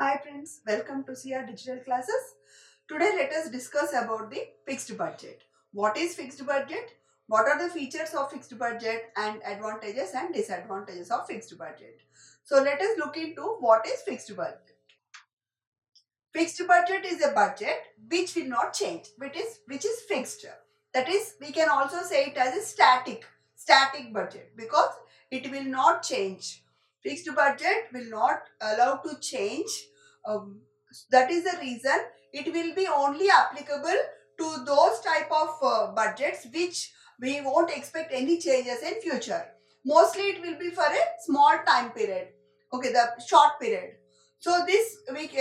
Hi friends, welcome to CR Digital Classes. Today let us discuss about the fixed budget. What is fixed budget? What are the features of fixed budget and advantages and disadvantages of fixed budget? So let us look into what is fixed budget. Fixed budget is a budget which will not change, which is fixed. That is, we can also say it as a static budget because it will not change. Fixed budget will not allow to change. Um, that is the reason it will be only applicable to those type of budgets which we won't expect any changes in future. Mostly it will be for a small time period. Okay, the short period. So this week,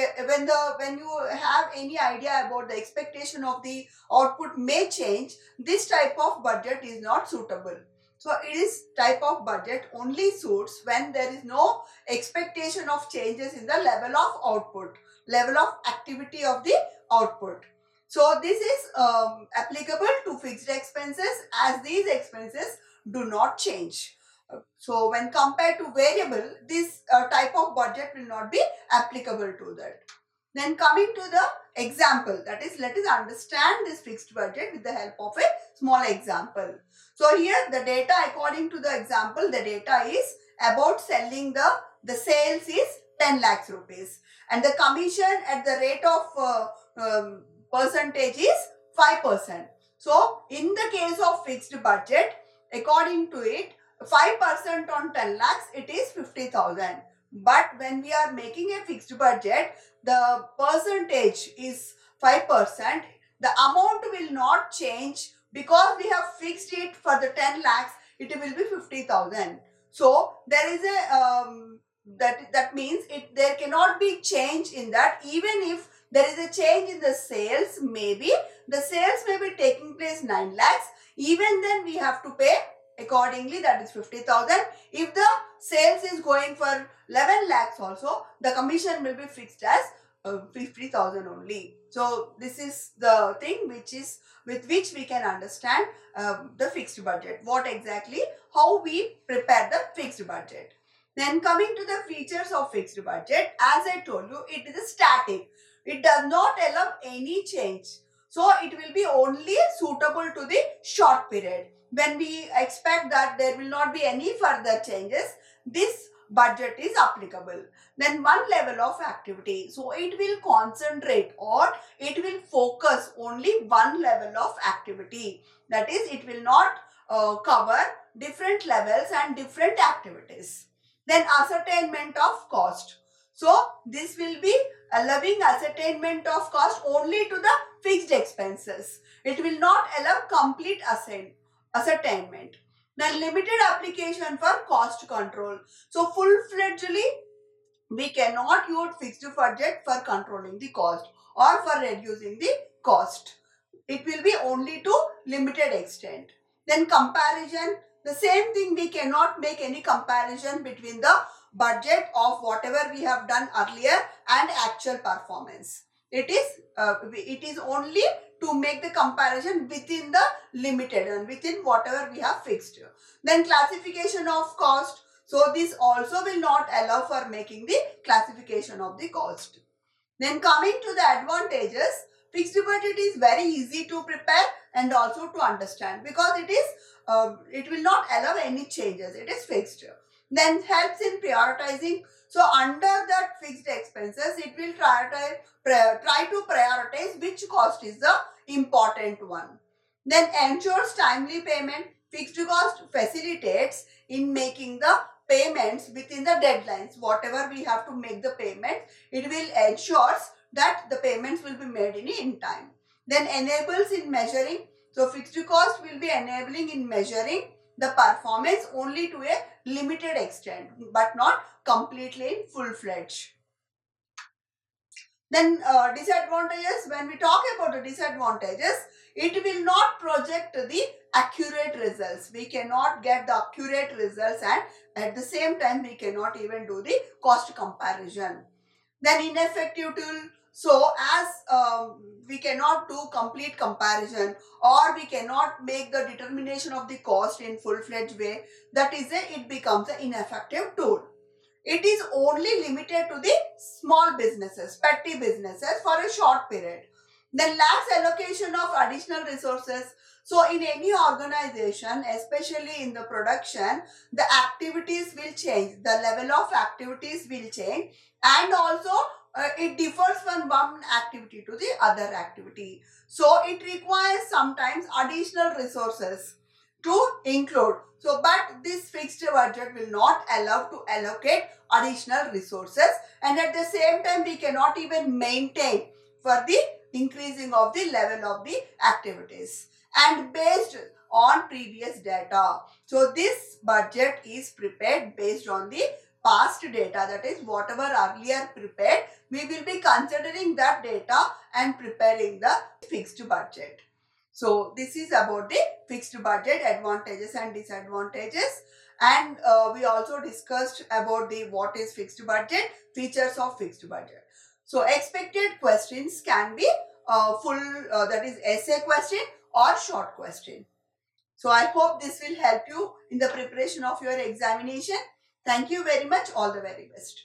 when you have any idea about the expectation of the output may change, this type of budget is not suitable. So it is type of budget only suits when there is no expectation of changes in the level of output, level of activity of the output. So this is applicable to fixed expenses as these expenses do not change. So when compared to variable, this type of budget will not be applicable to that. Then coming to the example, that is, let us understand this fixed budget with the help of a small example. So here the data, according to the example, the data is about selling the sales is 10 lakhs rupees and the commission at the rate of percentage is 5%. So in the case of fixed budget, according to it, 5% on 10 lakhs, it is 50,000. But when we are making a fixed budget, the percentage is 5%. The amount will not change because we have fixed it for the 10 lakhs, it will be 50,000. So there is a that means there cannot be change in that. Even if there is a change in the sales, maybe the sales may be taking place 9 lakhs, even then we have to pay accordingly, that is 50,000. If the sales is going for 11 lakhs also, the commission will be fixed as 50,000 only. So this is the thing which is with which we can understand the fixed budget. What exactly, how we prepare the fixed budget. Then coming to the features of fixed budget, as I told you, it is static. It does not allow any change. So it will be only suitable to the short period. When we expect that there will not be any further changes, this budget is applicable. Then one level of activity. So it will concentrate or it will focus only one level of activity. That is, it will not cover different levels and different activities. Then ascertainment of cost. So this will be allowing ascertainment of cost only to the fixed expenses. It will not allow complete ascertainment. Then limited application for cost control. So full-fledgedly we cannot use fixed budget for controlling the cost or for reducing the cost. It will be only to limited extent. Then comparison, the same thing, we cannot make any comparison between the budget of whatever we have done earlier and actual performance. It is only to make the comparison within the limited and within whatever we have fixed. Then classification of cost. So this also will not allow for making the classification of the cost. Then coming to the advantages, fixed budget is very easy to prepare and also to understand because it will not allow any changes. It is fixed. Then helps in prioritizing. So under that fixed expenses, it will try to prioritize which cost is the important one. Then ensures timely payment. Fixed cost facilitates in making the payments within the deadlines. Whatever we have to make the payment, it will ensures that the payments will be made in time. Then enables in measuring. So fixed cost will be enabling in measuring the performance only to a limited extent but not completely in full-fledged. Then disadvantages, when we talk about the disadvantages, it will not project the accurate results. We cannot get the accurate results and at the same time we cannot even do the cost comparison. Then ineffective tool. So as we cannot do complete comparison or we cannot make the determination of the cost in full-fledged way, that is it becomes an ineffective tool. it is only limited to the small businesses, petty businesses for a short period. Then lacks allocation of additional resources. So in any organization, especially in the production, the activities will change, the level of activities will change, and also it differs from one activity to the other activity. So it requires sometimes additional resources to include. So but this fixed budget will not allow to allocate additional resources, and at the same time we cannot even maintain for the increasing of the level of the activities, and based on previous data. So this budget is prepared based on the past data, that is whatever earlier prepared, we will be considering that data and preparing the fixed budget. So this is about the fixed budget advantages and disadvantages, and we also discussed about the what is fixed budget, features of fixed budget. So expected questions can be that is essay question or short question. So I hope this will help you in the preparation of your examination. Thank you very much. All the very best.